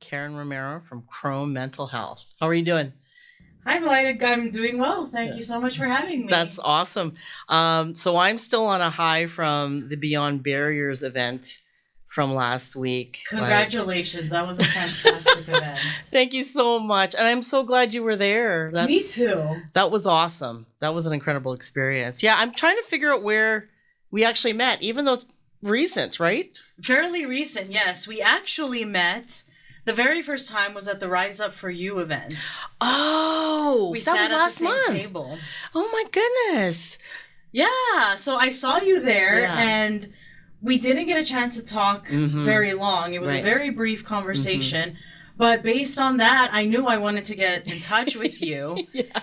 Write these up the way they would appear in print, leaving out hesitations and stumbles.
Karen Romero from Krome Mental Health. How are you doing? Hi, Melina. I'm doing well. Thank you so much for having me. That's awesome. So I'm still on a high from the Beyond Barriers event from last week. Congratulations. That was a fantastic event. Thank you so much. And I'm so glad you were there. Me too. That was awesome. That was an incredible experience. Yeah, I'm trying to figure out where we actually met, even though it's recent, right? Fairly recent, yes. We actually met. The very first time was at the Rise Up For You event. Oh, we that sat was at last the same month. table. Oh my goodness. Yeah, so I saw you there, Yeah. and we didn't get a chance to talk very long. It was a very brief conversation. But based on that, I knew I wanted to get in touch with you. Yeah.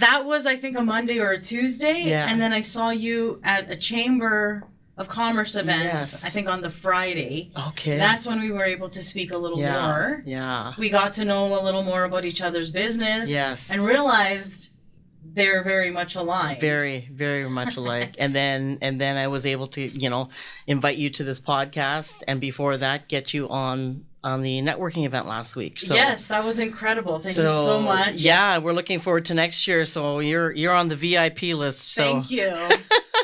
That was, I think, a Monday or a Tuesday. Yeah. And then I saw you at a Chamber of Commerce event, Yes. I think on the Friday. Okay. That's when we were able to speak a little more. Yeah. We got to know a little more about each other's business. Yes. And realized they're very much aligned. Very, very much alike. and then I was able to, invite you to this podcast, and before that, get you on the networking event last week. So, yes, that was incredible. Thank you so much. Yeah, we're looking forward to next year. So you're on the VIP list. So Thank you.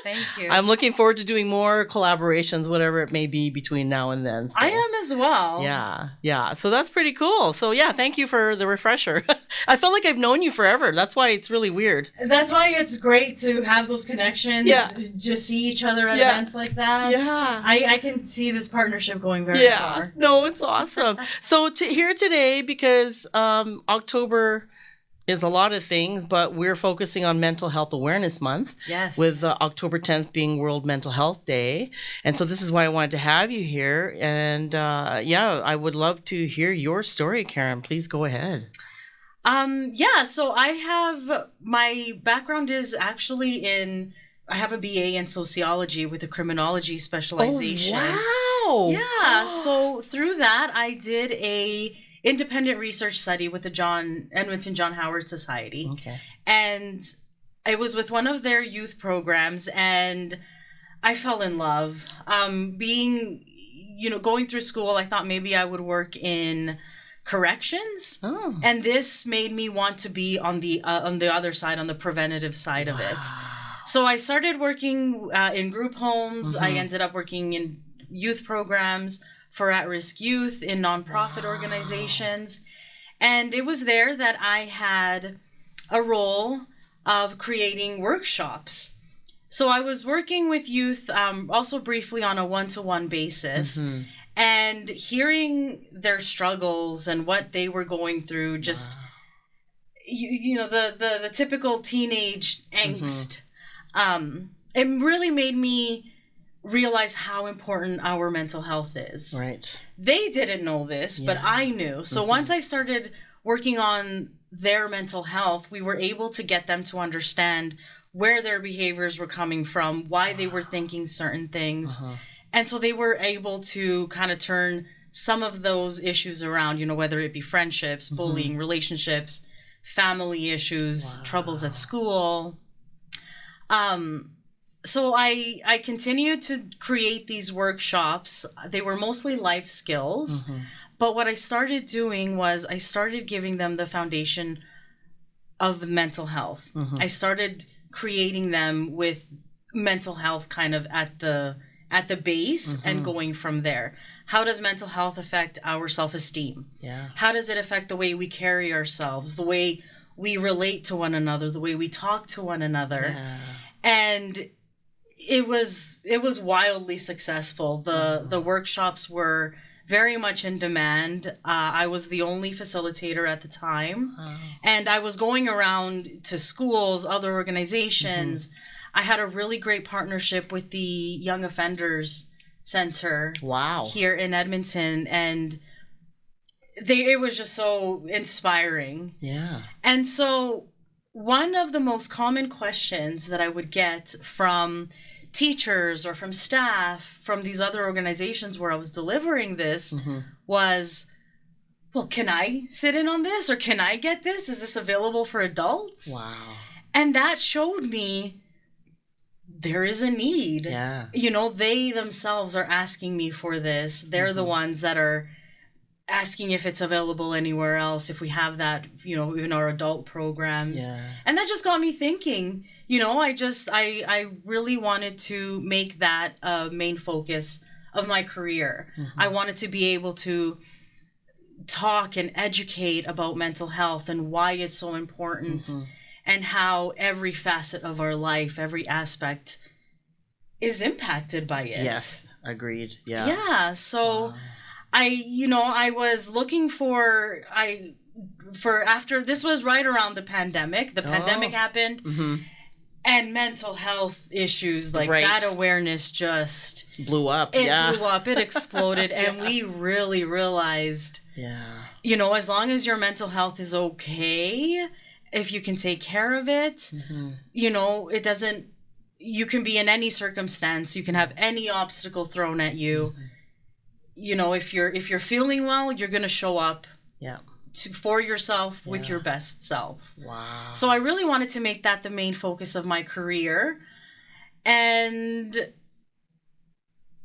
Thank you. I'm looking forward to doing more collaborations, whatever it may be between now and then. So. I am as well. Yeah. So that's pretty cool. So yeah, thank you for the refresher. I feel like I've known you forever. That's why it's really weird. That's why it's great to have those connections. Yeah. Just see each other at events like that. Yeah. I can see this partnership going very far. No, it's awesome. So here today, because October is a lot of things, but we're focusing on Mental Health Awareness Month. Yes. With October 10th being World Mental Health Day. And so this is why I wanted to have you here. And I would love to hear your story, Karen. Please go ahead. So my background is actually I have a BA in sociology with a criminology specialization. Oh, wow. Yeah. So through that, I did a independent research study with the Edmonton John Howard Society. Okay. And it was with one of their youth programs, and I fell in love. Going through school, I thought maybe I would work in corrections. Oh. And this made me want to be on the other side, on the preventative side of it. So I started working in group homes. I ended up working in youth programs for at-risk youth in nonprofit organizations. And it was there that I had a role of creating workshops. So I was working with youth also briefly on a one-to-one basis, and hearing their struggles and what they were going through, just, the typical teenage angst. It really made me realize how important our mental health is. Right. They didn't know this, but I knew. So once I started working on their mental health, we were able to get them to understand where their behaviors were coming from, why they were thinking certain things. And so they were able to kind of turn some of those issues around, whether it be friendships, bullying, relationships, family issues, troubles at school. So I continued to create these workshops. They were mostly life skills. But what I started doing was I started giving them the foundation of mental health. I started creating them with mental health kind of at the base and going from there. How does mental health affect our self-esteem? Yeah. How does it affect the way we carry ourselves, the way we relate to one another, the way we talk to one another? Yeah. And it was wildly successful. The workshops were very much in demand. I was the only facilitator at the time. And I was going around to schools, other organizations. I had a really great partnership with the Young Offenders Center here in Edmonton. And it was just so inspiring. Yeah. And so one of the most common questions that I would get from teachers or from staff from these other organizations where I was delivering this was, well, can I sit in on this, or can I get this? Is this available for adults? Wow. And that showed me there is a need. Yeah. They themselves are asking me for this. They're the ones that are asking if it's available anywhere else, if we have that, in our adult programs. Yeah. And that just got me thinking, I really wanted to make that a main focus of my career. Mm-hmm. I wanted to be able to talk and educate about mental health and why it's so important, Mm-hmm. and how every facet of our life, every aspect is impacted by it. Yes, agreed. Yeah. Yeah. So I was looking after this was right around the pandemic. The pandemic happened, Mm-hmm. and mental health issues like Right. that awareness just Blew up. blew Yeah. up. It exploded, and we really realized, Yeah. as long as your mental health is okay, if you can take care of it, Mm-hmm. it doesn't. You can be in any circumstance. You can have any obstacle thrown at you. Mm-hmm. If you're feeling well, you're gonna show up Yeah. for yourself with Yeah. your best self. Wow. So I really wanted to make that the main focus of my career, and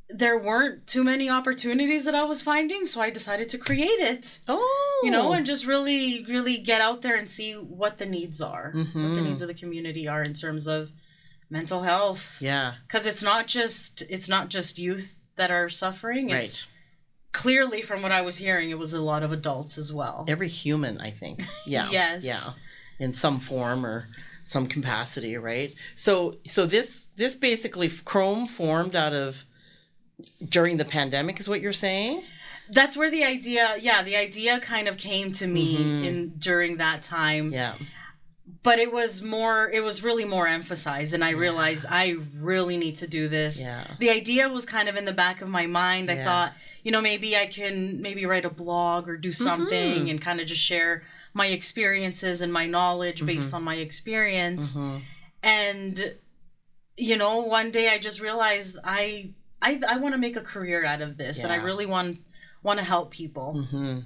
there weren't too many opportunities that I was finding, so I decided to create it. And just really, really get out there and see what the needs are, Mm-hmm. what the needs of the community are in terms of mental health. Yeah. Because it's not just youth that are suffering. Right. It's clearly, from what I was hearing, it was a lot of adults as well. Every human, I think. Yeah. Yes. Yeah. In some form or some capacity, right? So this basically Krome formed out of during the pandemic, is what you're saying? That's where the idea kind of came to me Mm-hmm. during that time. Yeah. But it was really more emphasized, and I realized I really need to do this. Yeah. The idea was kind of in the back of my mind. I Yeah. thought, maybe I can write a blog or do something and kind of just share my experiences and my knowledge based on my experience. Mm-hmm. And, one day I just realized I want to make a career out of this, and I Yeah. really want to help people. Mm-hmm.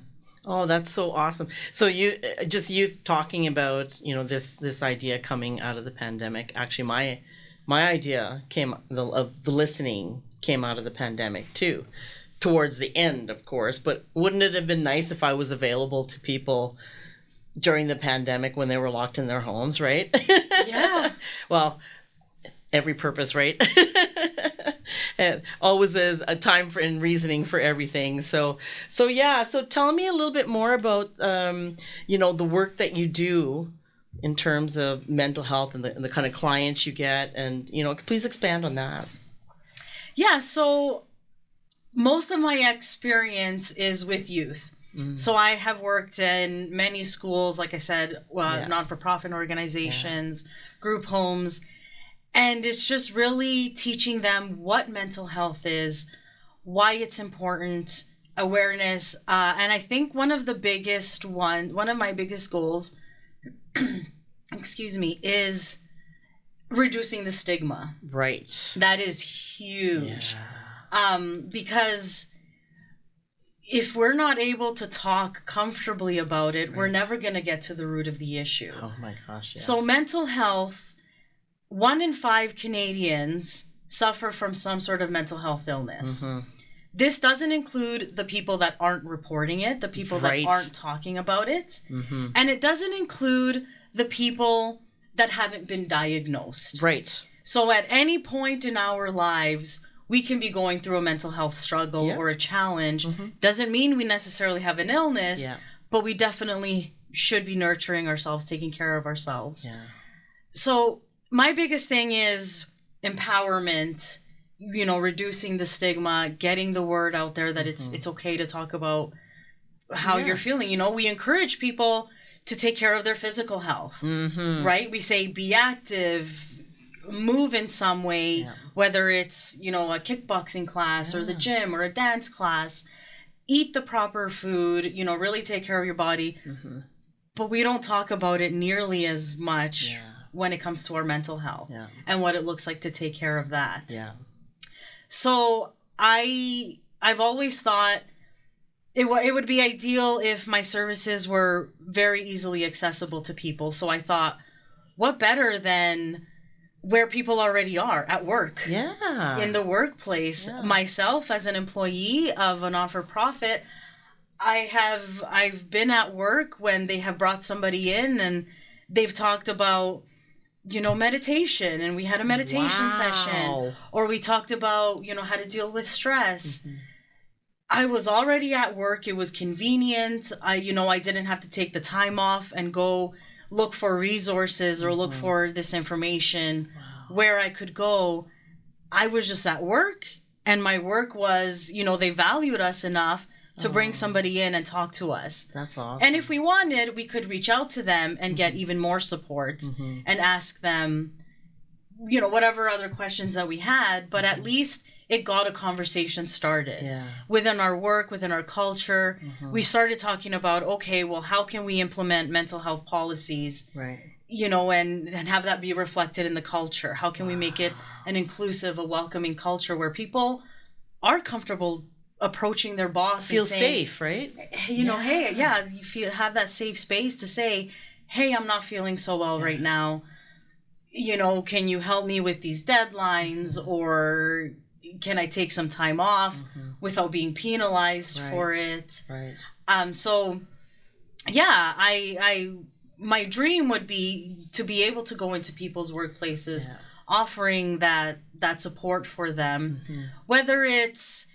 Oh, that's so awesome. So you talking about, this idea coming out of the pandemic. Actually, my idea of the listening came out of the pandemic too, towards the end, of course. But wouldn't it have been nice if I was available to people during the pandemic when they were locked in their homes, right? Yeah. Well, every purpose, right? And always is a time for and reasoning for everything. So tell me a little bit more about the work that you do in terms of mental health and the kind of clients you get, and please expand on that. Yeah, so most of my experience is with youth. So I have worked in many schools, like I said, non-for-profit organizations, group homes. And it's just really teaching them what mental health is, why it's important, awareness. And I think one of my biggest goals, is reducing the stigma. Right. That is huge. Yeah. Because if we're not able to talk comfortably about it, we're never going to get to the root of the issue. Oh my gosh. Yes. So mental health, 1 in 5 Canadians suffer from some sort of mental health illness. Mm-hmm. This doesn't include the people that aren't reporting it, the people that aren't talking about it. Mm-hmm. And it doesn't include the people that haven't been diagnosed. Right. So at any point in our lives, we can be going through a mental health struggle or a challenge. Mm-hmm. Doesn't mean we necessarily have an illness, but we definitely should be nurturing ourselves, taking care of ourselves. Yeah. So my biggest thing is empowerment, reducing the stigma, getting the word out there that it's okay to talk about how you're feeling. We encourage people to take care of their physical health, right? We say be active, move in some way, whether it's, a kickboxing class or the gym or a dance class, eat the proper food, really take care of your body. Mm-hmm. But we don't talk about it nearly as much when it comes to our mental health and what it looks like to take care of that. Yeah. So I've always thought it would be ideal if my services were very easily accessible to people. So I thought, what better than where people already are, at work. Yeah. In the workplace. Yeah. Myself, as an employee of a not-for-profit, I've been at work when they have brought somebody in and they've talked about, meditation, and we had a meditation session, or we talked about, how to deal with stress. I was already at work. It was convenient. I didn't have to take the time off and go look for resources or look for this information where I could go. I was just at work, and my work was, they valued us enough to bring somebody in and talk to us. That's awesome. And if we wanted, we could reach out to them and get even more support and ask them, whatever other questions that we had, but at least it got a conversation started within our work, within our culture. We started talking about, okay, well, how can we implement mental health policies, right? And have that be reflected in the culture? How can we make it an inclusive, a welcoming culture where people are comfortable approaching their boss feel and saying, safe, right? Hey, you have that safe space to say, hey, I'm not feeling so well right now. Can you help me with these deadlines, or can I take some time off without being penalized for it? Right. So yeah, I my dream would be to be able to go into people's workplaces offering that support for them, whether it's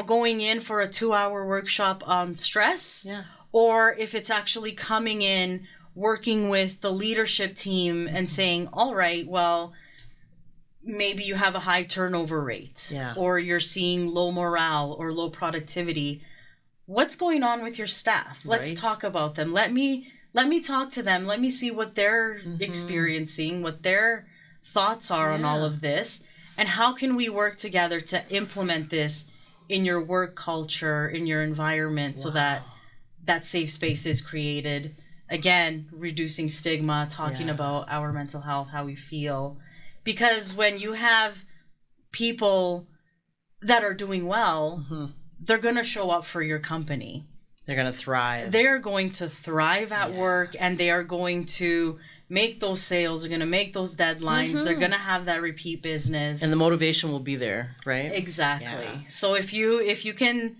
going in for a 2-hour workshop on stress, or if it's actually coming in, working with the leadership team and saying, all right, well, maybe you have a high turnover rate, or you're seeing low morale or low productivity. What's going on with your staff? Let's talk about them. Let me talk to them. Let me see what they're experiencing, what their thoughts are on all of this, and how can we work together to implement this in your work culture, in your environment, so that safe space is created. Again, reducing stigma, talking about our mental health, how we feel. Because when you have people that are doing well, they're going to show up for your company. They're going to thrive. They're going to thrive at work, and they are going to make those sales. They're going to make those deadlines. They're going to have that repeat business. And the motivation will be there, right? Exactly. Yeah. So if you can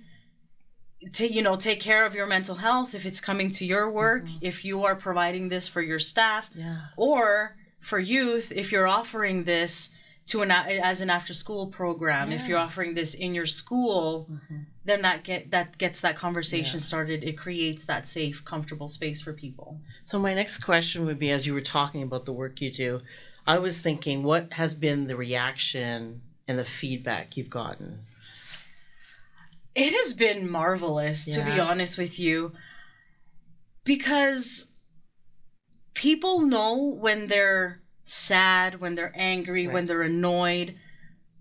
take care of your mental health, if it's coming to your work, if you are providing this for your staff, or for youth, if you're offering this as an after school program, if you're offering this in your school, then that gets that conversation started. It creates that safe, comfortable space for people. So my next question would be, as you were talking about the work you do, I was thinking, what has been the reaction and the feedback you've gotten? It has been marvelous, to be honest with you, because people know when they're sad, when they're angry, when they're annoyed,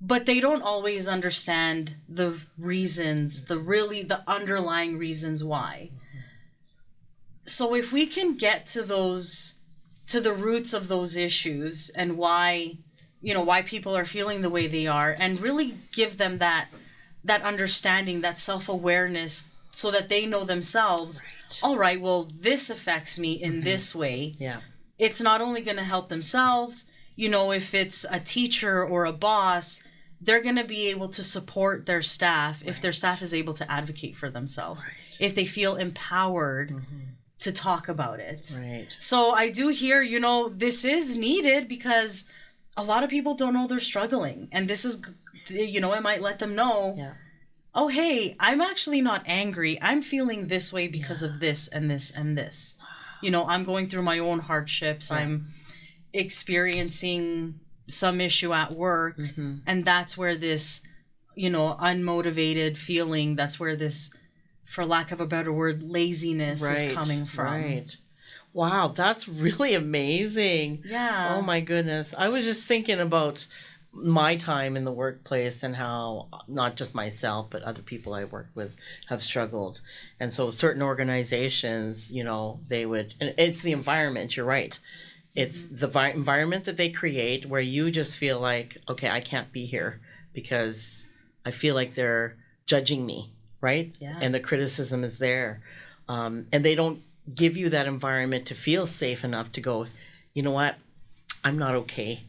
but they don't always understand the reasons, the underlying reasons why. So if we can get to the roots of those issues and why people are feeling the way they are, and really give them that understanding, that self-awareness, so that they know themselves, all right, well, this affects me in this way. It's not only going to help themselves, if it's a teacher or a boss, they're going to be able to support their staff if their staff is able to advocate for themselves, if they feel empowered to talk about it. So I do hear, this is needed, because a lot of people don't know they're struggling, and this is, it might let them know, oh, hey, I'm actually not angry. I'm feeling this way because of this and this and this. I'm going through my own hardships. I'm experiencing some issue at work, and that's where this, unmotivated feeling, that's where this, for lack of a better word, laziness is coming from. Wow, that's really amazing. Oh my goodness. I was just thinking about my time in the workplace and how not just myself but other people I worked with have struggled. And so certain organizations, they would, and it's the environment, you're right. It's the environment that they create where you just feel like, okay, I can't be here because I feel like they're judging me, right? And the criticism is there. And they don't give you that environment to feel safe enough to go, you know what, I'm not okay.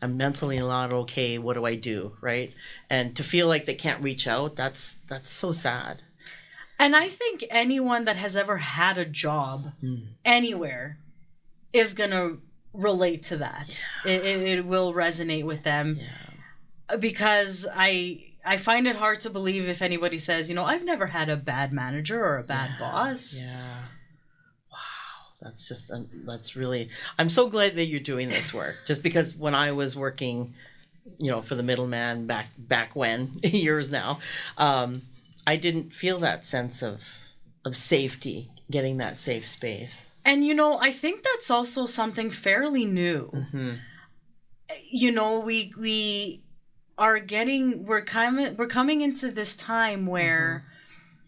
I'm mentally not okay. What do I do, right? And to feel like they can't reach out, that's so sad. And I think anyone that has ever had a job anywhere is going to relate to that. Yeah. It will resonate with them. Yeah. Because I find it hard to believe if anybody says, I've never had a bad manager or a bad boss. Yeah. That's really, I'm so glad that you're doing this work. Just because when I was working, for the middleman back when, years now, I didn't feel that sense of safety, getting that safe space. And, I think that's also something fairly new. Mm-hmm. We are we're coming into this time where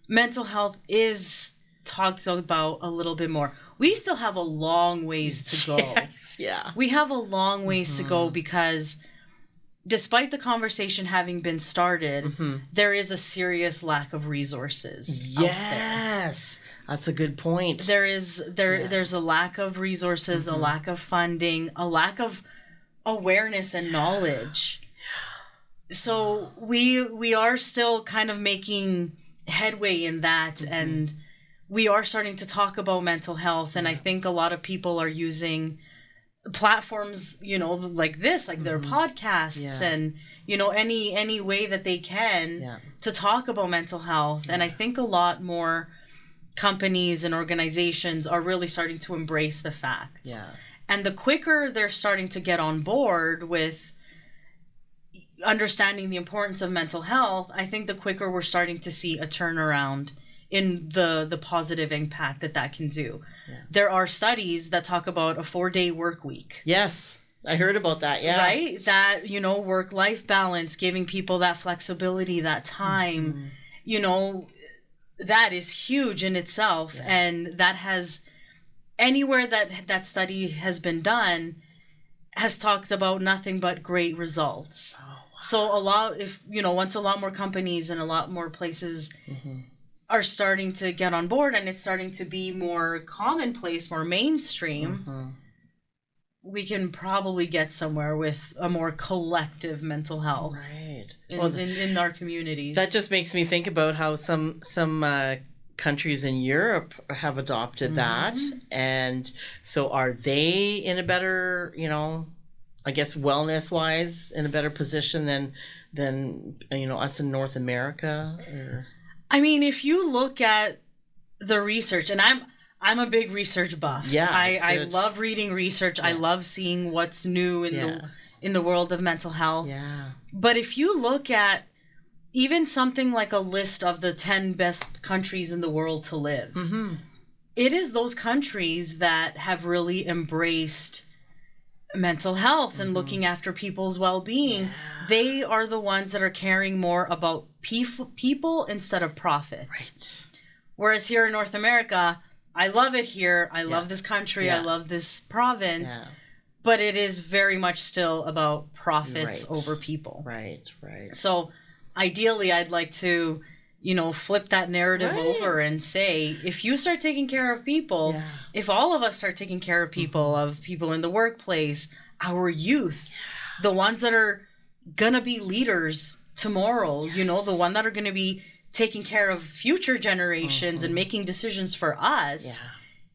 mental health is talked about a little bit more. We still have a long ways to go. Yes, yeah. We have a long ways to go because despite the conversation having been started, there is a serious lack of resources out there. Yes, that's a good point. There's a lack of resources, a lack of funding, a lack of awareness and knowledge. So we are still kind of making headway in that, and we are starting to talk about mental health, and I think a lot of people are using platforms, like this, like their podcasts and, any way that they can to talk about mental health. And I think a lot more companies and organizations are really starting to embrace the fact. Yeah. And the quicker they're starting to get on board with understanding the importance of mental health, I think the quicker we're starting to see a turnaround in the positive impact that can do. Yeah. There are studies that talk about a 4-day work week. Yes, I heard about that, yeah. Right? That, work-life balance, giving people that flexibility, that time, that is huge in itself. Yeah. And that has, anywhere that study has been done, has talked about nothing but great results. Oh, wow. So once a lot more companies and a lot more places are starting to get on board and it's starting to be more commonplace, more mainstream, we can probably get somewhere with a more collective mental health in our communities. That just makes me think about how some countries in Europe have adopted that. And so are they in a better, I guess wellness-wise, in a better position than us in North America? Or... I mean, if you look at the research, and I'm a big research buff. Yeah, I love reading research. Yeah. I love seeing what's new in the world of mental health. Yeah. But if you look at even something like a list of the 10 best countries in the world to live, it is those countries that have really embraced mental health and looking after people's well-being. Yeah. They are the ones that are caring more about people instead of profit. Right. Whereas here in North America, I love it here. I love this country. I love this province. Yeah. But it is very much still about profits over people. Right. So ideally, I'd like to, flip that narrative over and say, if you start taking care of people, if all of us start taking care of people in the workplace, our youth, the ones that are going to be leaders tomorrow, the one that are going to be taking care of future generations and making decisions for us,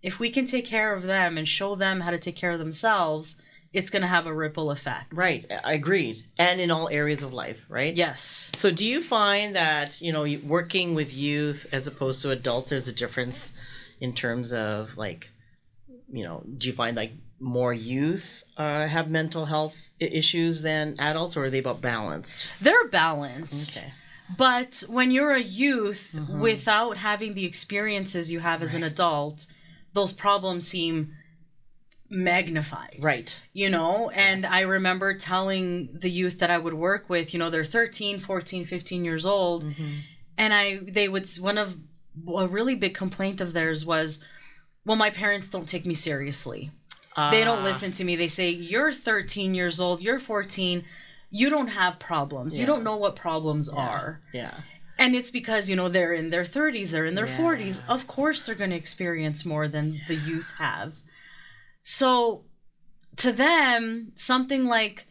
if we can take care of them and show them how to take care of themselves, it's going to have a ripple effect. Right. I agreed. And in all areas of life, right? Yes. So do you find that, working with youth as opposed to adults, there's a difference in terms of do you find more youth have mental health issues than adults, or are they about balanced? They're balanced. Okay. But when you're a youth, without having the experiences you have as an adult, those problems seem magnified. Right. And I remember telling the youth that I would work with, they're 13, 14, 15 years old. And a really big complaint of theirs was, well, my parents don't take me seriously. They don't listen to me. They say, you're 13 years old, you're 14, you don't have problems. You don't know what problems are. Yeah. And it's because, they're in their 30s, they're in their 40s. Of course they're going to experience more than the youth have. So to them, something like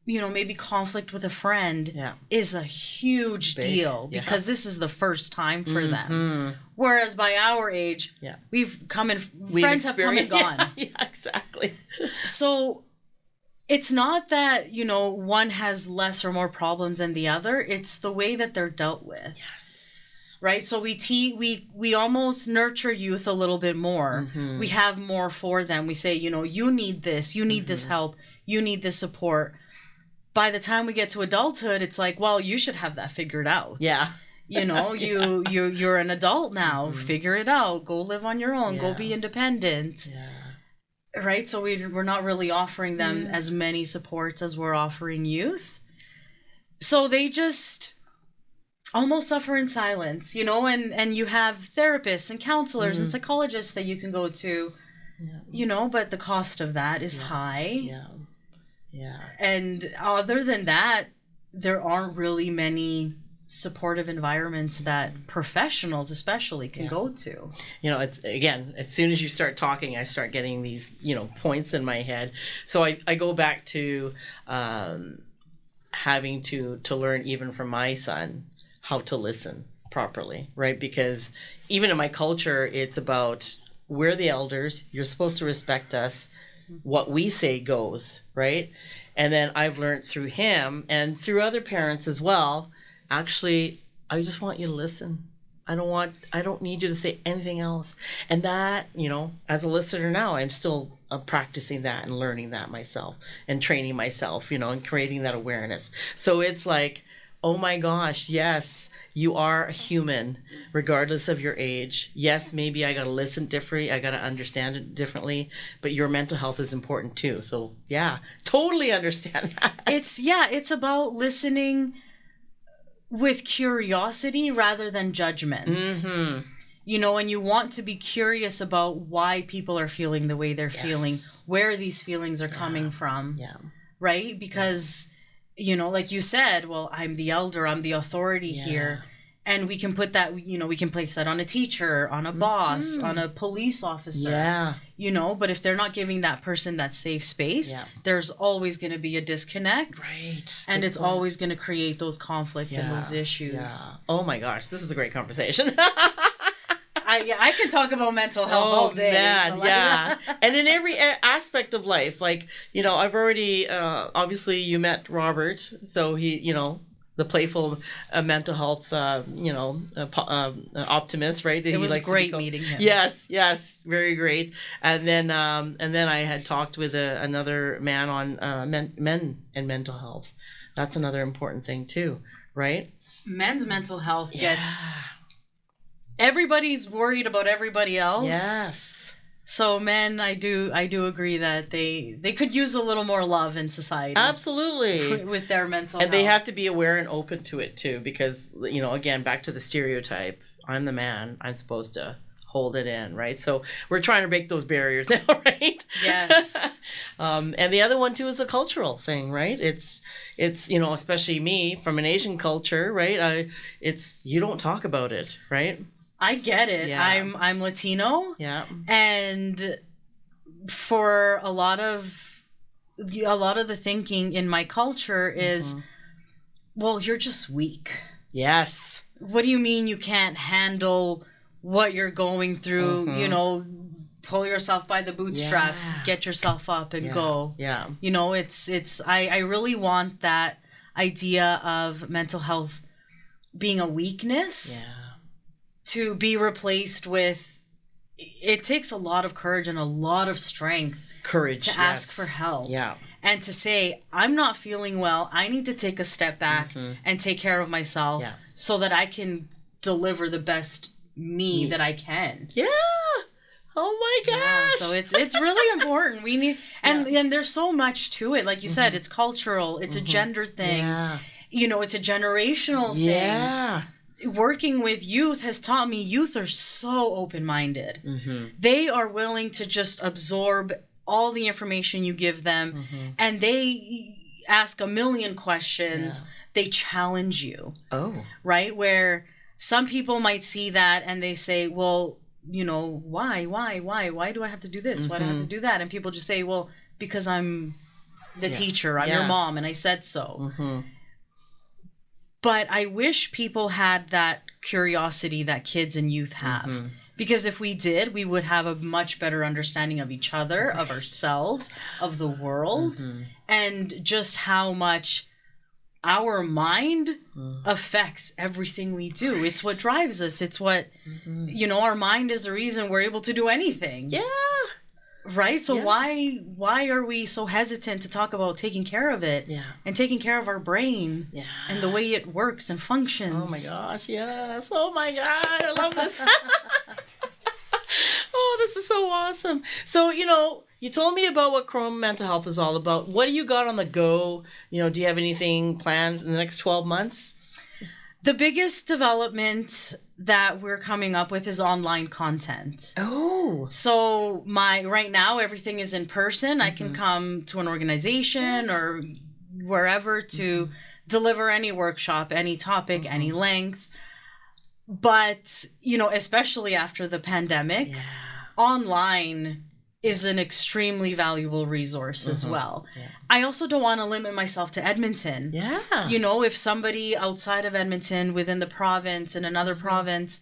maybe conflict with a friend Yeah. is a huge Big. deal Yeah. because this is the first time for them. Mhm. Whereas by our age, Yeah. we've come and We've friends have come and experienced- gone. Yeah, exactly. So it's not that, one has less or more problems than the other. It's the way that they're dealt with. Yes. Right? So we almost nurture youth a little bit more. Mhm. We have more for them. We say, you need this, you need this help, you need this support. By the time we get to adulthood, it's like, well, you should have that figured out. Yeah. You're an adult now. Figure it out. Go live on your own. Go Yeah. be independent. Yeah. Right? So we're not really offering them as many supports as we're offering youth. So they just almost suffer in silence, and you have therapists and counselors and psychologists that you can go to, but the cost of that is high. Yeah. Yeah. And other than that, there aren't really many supportive environments that professionals especially can go to. It's, again, as soon as you start talking, I start getting these, points in my head. So I go back to having to learn even from my son how to listen properly, right? Because even in my culture, it's about we're the elders. You're supposed to respect us. What we say goes, right? And then I've learned through him and through other parents as well, actually, I just want you to listen. I don't need you to say anything else. And that, as a listener now, I'm still practicing that and learning that myself and training myself, and creating that awareness. So it's like, oh my gosh, yes, you are a human, regardless of your age. Yes, maybe I got to listen differently. I got to understand it differently. But your mental health is important too. So yeah, totally understand that. It's about listening with curiosity rather than judgment. Mm-hmm. And you want to be curious about why people are feeling the way they're feeling, where these feelings are coming from. Yeah. Right? Because, like you said, well, I'm the elder, I'm the authority here. And we can put that, we can place that on a teacher, on a boss, on a police officer. Yeah. But if they're not giving that person that safe space, there's always going to be a disconnect. Right. And it's always going to create those conflict and those issues. Yeah. Oh my gosh, this is a great conversation. I could talk about mental health all day. Man, yeah. And in every aspect of life, like, I've already, obviously you met Robert, so he, the playful mental health, optimist, right? It was great meeting him. Yes, very great. And then I had talked with another man on men and mental health. That's another important thing too, right? Men's mental health gets. Everybody's worried about everybody else. Yes. So men, I do agree that they could use a little more love in society. Absolutely. With their mental health. And they have to be aware and open to it too, because, again, back to the stereotype, I'm the man, I'm supposed to hold it in, right? So we're trying to break those barriers now, right? Yes. And the other one too is a cultural thing, right? It's especially me from an Asian culture, right? You don't talk about it, right? I get it. Yeah. I'm Latino. Yeah. And for a lot of the thinking in my culture is, well, you're just weak. Yes. What do you mean you can't handle what you're going through? Pull yourself by the bootstraps, get yourself up and go. Yeah. I really want that idea of mental health being a weakness. Yeah. To be replaced with, it takes a lot of courage and a lot of strength to ask for help. Yeah. And to say, I'm not feeling well. I need to take a step back and take care of myself so that I can deliver the best me that I can. Yeah. Oh my gosh. So it's really important. We need, and there's so much to it. Like you said, it's cultural. It's a gender thing. Yeah. It's a generational thing. Yeah. Working with youth has taught me youth are so open-minded. They are willing to just absorb all the information you give them, and they ask a million questions. They challenge you. Oh. Right? Where some people might see that and they say, well, why do I have to do this? Why do I have to do that? And people just say, well, because I'm the teacher. I'm your mom, and I said so. But I wish people had that curiosity that kids and youth have. Because if we did, we would have a much better understanding of each other, of ourselves, of the world, and just how much our mind affects everything we do. It's what drives us. It's what, you know, our mind is the reason we're able to do anything. Yeah. Right? So why are we so hesitant to talk about taking care of it and taking care of our brain and the way it works and functions? Oh my gosh, yes. Oh my God, I love this. Oh, this is so awesome. So, you know, you told me about what Krome Mental Health is all about. What do you got on the go? You know, do you have anything planned in the next 12 months? The biggest development that we're coming up with is online content. Oh. So right now everything is in person. I can come to an organization or wherever to deliver any workshop, any topic, any length. But, you know, especially after the pandemic, online is an extremely valuable resource as well. Yeah. I also don't want to limit myself to Edmonton. Yeah. You know, if somebody outside of Edmonton within the province, in another province,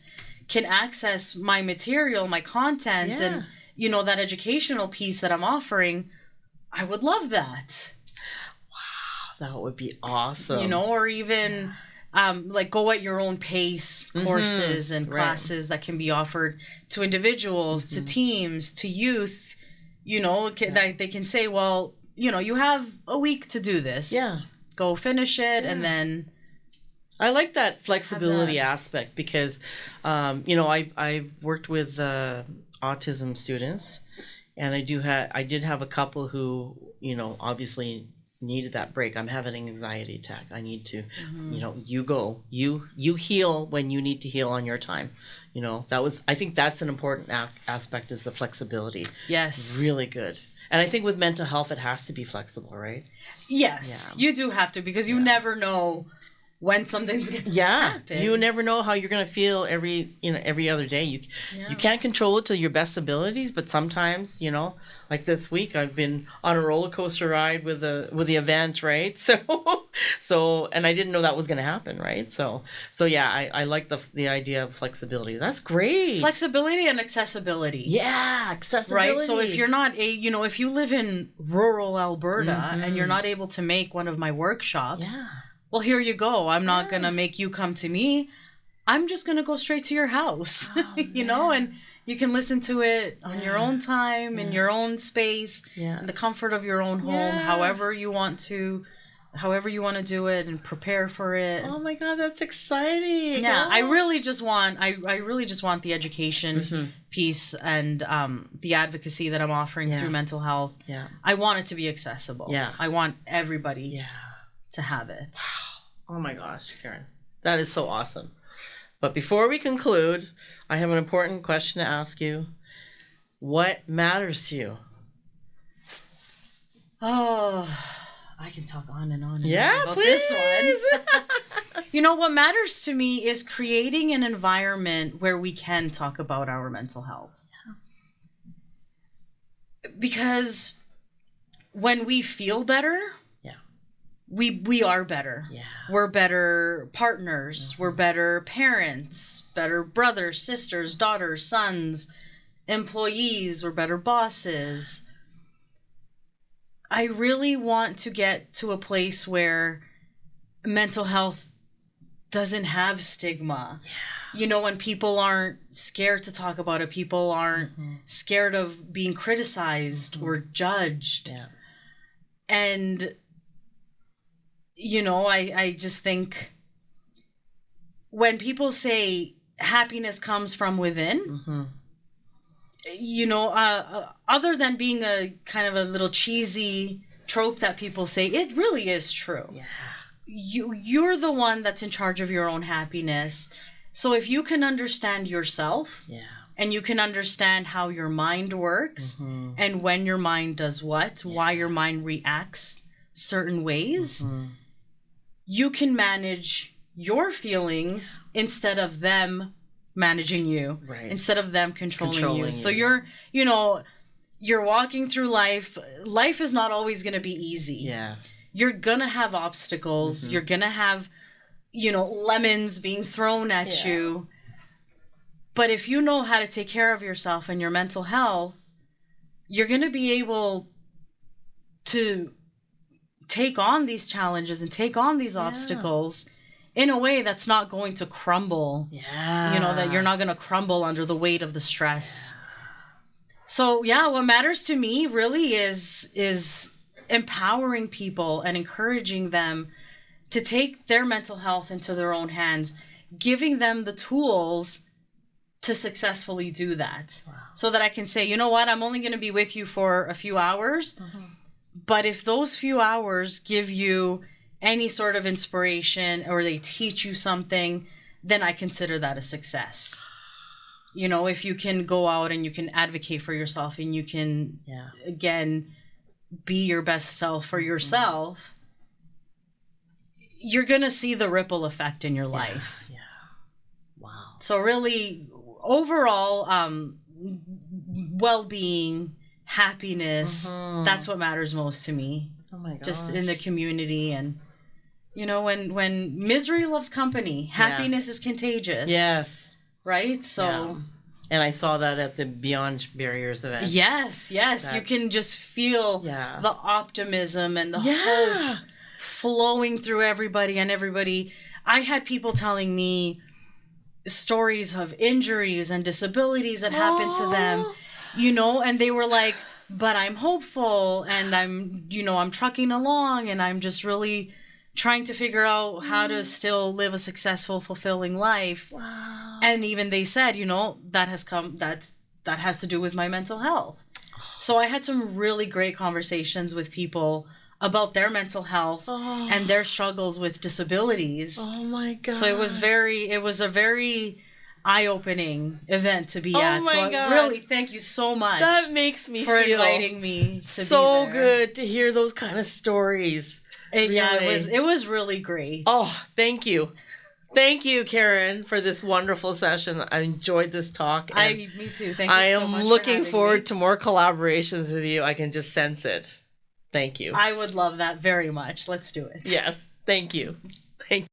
can access my material, my content, and, you know, that educational piece that I'm offering, I would love that. Wow, that would be awesome. You know, or even... like go at your own pace courses and classes that can be offered to individuals, to teams, to youth, you know, that they can say, well, you know, you have a week to do this. Yeah. Go finish it and then... I like that flexibility aspect because, you know, I've worked with autism students and I did have a couple who, you know, obviously... needed that break. I'm having an anxiety attack. I need to, you know, you heal when you need to heal on your time. You know, I think that's an important aspect is the flexibility. Yes. Really good. And I think with mental health, it has to be flexible, right? Yes. Yeah. You do have to because you never know when something's going to happen. You never know how you're going to feel every other day. You can't control it to your best abilities, but sometimes, you know, like this week I've been on a roller coaster ride with the event, right? So and I didn't know that was going to happen, right? So yeah, I like the idea of flexibility. That's great. Flexibility and accessibility. Yeah, accessibility. Right? So if you're not if you live in rural Alberta and you're not able to make one of my workshops, well, here you go. I'm not going to make you come to me. I'm just going to go straight to your house, you know, and you can listen to it on your own time, in your own space, in the comfort of your own home, however you want to do it and prepare for it. Oh my God, that's exciting. Yeah, I really just want the education piece and the advocacy that I'm offering through mental health. Yeah. I want it to be accessible. Yeah. I want everybody to have it. Oh my gosh, Karen. That is so awesome. But before we conclude, I have an important question to ask you. What matters to you? Oh, I can talk on and on and on about this one. You know, what matters to me is creating an environment where we can talk about our mental health. Because when we feel better, we are better. Yeah. We're better partners. We're better parents, better brothers, sisters, daughters, sons, employees. We're better bosses. I really want to get to a place where mental health doesn't have stigma. Yeah. You know, when people aren't scared to talk about it, people aren't scared of being criticized or judged. Yeah. And you know, I just think when people say happiness comes from within, you know, other than being a kind of a little cheesy trope that people say, it really is true. Yeah. You're the one that's in charge of your own happiness. So if you can understand yourself and you can understand how your mind works and when your mind does what, why your mind reacts certain ways, you can manage your feelings instead of them managing you, instead of them controlling you. So you're, you know, you're walking through life. Life is not always going to be easy. Yes. You're going to have obstacles. You're going to have, lemons being thrown at you. But if you know how to take care of yourself and your mental health, you're going to be able to take on these challenges and take on these obstacles in a way that's not going to crumble. Yeah. That you're not going to crumble under the weight of the stress. So, what matters to me really is empowering people and encouraging them to take their mental health into their own hands, giving them the tools to successfully do that. Wow. So that I can say, you know what, I'm only going to be with you for a few hours, but if those few hours give you any sort of inspiration or they teach you something, then I consider that a success. If you can go out and you can advocate for yourself and you can, again, be your best self for yourself, you're going to see the ripple effect in your life. Yeah. Wow. So really, overall, well-being, happiness, that's what matters most to me. Oh my gosh. Just in the community. And, when misery loves company, happiness is contagious. Yes. Right? So... And I saw that at the Beyond Barriers event. Yes. You can just feel the optimism and the hope flowing through everybody and everybody. I had people telling me stories of injuries and disabilities that happened to them, and they were like, but I'm hopeful and I'm trucking along and I'm just really trying to figure out how to still live a successful, fulfilling life. Wow. And even they said, that has to do with my mental health. So I had some really great conversations with people about their mental health and their struggles with disabilities. Oh my God. So it was a very eye-opening event to be at. So really thank you so much. That makes me for feel inviting me to so be there. good to hear those kind of stories. It was really great. Oh, thank you. Thank you, Karen, for this wonderful session. I enjoyed this talk. Me too. Thank you so much. I am looking forward to more collaborations with you. I can just sense it. Thank you. I would love that very much. Let's do it. Yes. Thank you. Thank you.